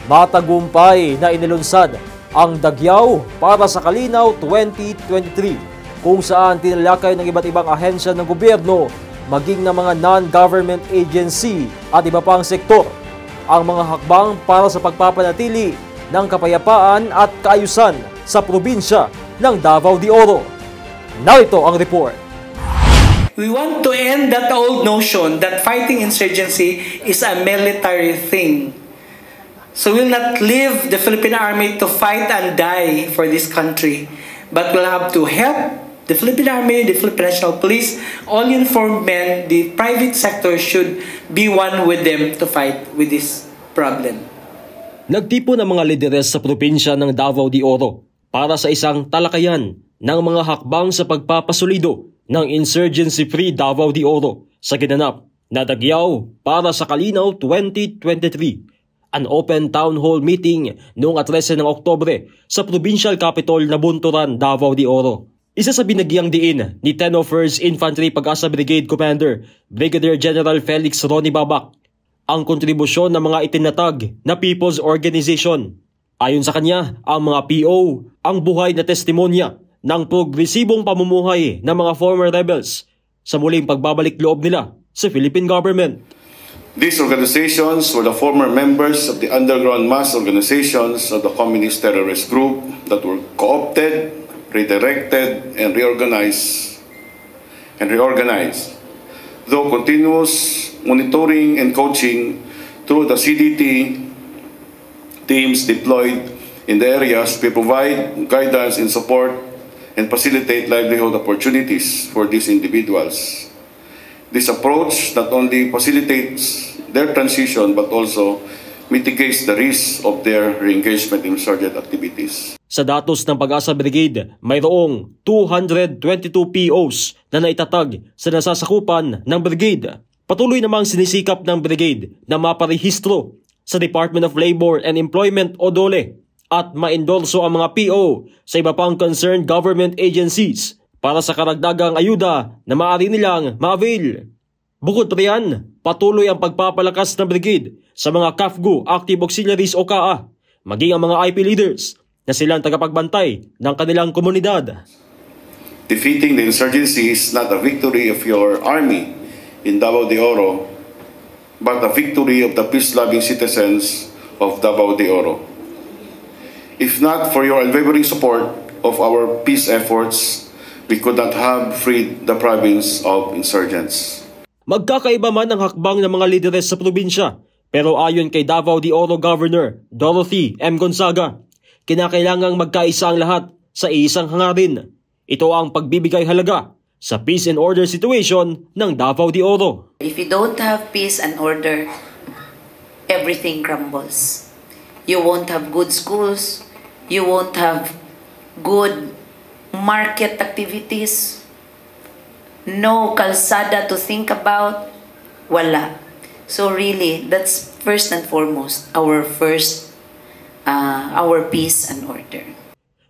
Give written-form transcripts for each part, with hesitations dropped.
Matagumpay na inilunsad ang Dagyaw para sa Kalinaw 2023 kung saan tinalakay ng iba't ibang ahensya ng gobyerno maging ng mga non-government agency at iba pang sektor ang mga hakbang para sa pagpapanatili ng kapayapaan at kaayusan sa probinsya ng Davao de Oro. Narito ang report. We want to end that old notion that fighting insurgency is a military thing. So we'll not leave the Philippine Army to fight and die for this country, but we'll have to help the Philippine Army, the Philippine National Police, all informed men, the private sector should be one with them to fight with this problem. Nagtipon ang mga lideres sa probinsya ng Davao de Oro para sa isang talakayan ng mga hakbang sa pagpapasulido ng insurgency-free Davao de Oro sa ginanap na Dagyaw para sa Kalinaw 2023. An open town hall meeting noong 13 ng Oktubre sa Provincial Capital na Bunturan, Davao de Oro. Isa sa binagyang diin ni 101st Infantry Pag-asa Brigade Commander Brigadier General Felix Ronnie Babak ang kontribusyon ng mga itinatag na People's Organization. Ayon sa kanya, ang mga PO ang buhay na testimonya ng progresibong pamumuhay ng mga former rebels sa muling pagbabalik loob nila sa Philippine government. These organizations were the former members of the underground mass organizations of the communist terrorist group that were co-opted, redirected, and reorganized. Though continuous monitoring and coaching through the CDT teams deployed in the areas, we provide guidance and support and facilitate livelihood opportunities for these individuals. This approach not only facilitates their transition but also mitigates the risk of their re-engagement in insurgent activities. Sa datos ng Pag-asa Brigade, mayroong 222 POs na naitatag sa nasasakupan ng brigade. Patuloy namang sinisikap ng brigade na maparehistro sa Department of Labor and Employment o DOLE at maendorso ang mga PO sa iba pang concerned government agencies para sa karagdagang ayuda na maaari nilang ma-avail. Bukod pa riyan, patuloy ang pagpapalakas ng brigade sa mga CAFGU Active Auxiliaries o CAA, maging ang mga IP leaders na silang tagapagbantay ng kanilang komunidad. Defeating the insurgency is not a victory of your army in Davao de Oro, but a victory of the peace-loving citizens of Davao de Oro. If not for your unwavering support of our peace efforts, we could not have freed the province of insurgents. Magkakaiba man ang hakbang ng mga lideres sa probinsya, pero ayon kay Davao de Oro Governor Dorothy M. Gonzaga, kinakailangang magkaisa ang lahat sa isang hangarin. Ito ang pagbibigay halaga sa peace and order situation ng Davao de Oro. If you don't have peace and order, everything crumbles. You won't have good schools, you won't have good market activities, no kalsada to think about, wala. So really, that's first and foremost our peace and order.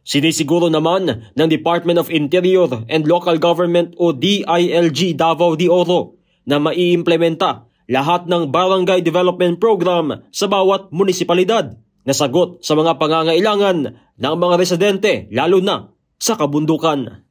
Sinisiguro naman ng Department of Interior and Local Government o DILG Davao de Oro na maiimplementa lahat ng barangay development program sa bawat munisipalidad na sagot sa mga pangangailangan ng mga residente lalo na sa kabundukan.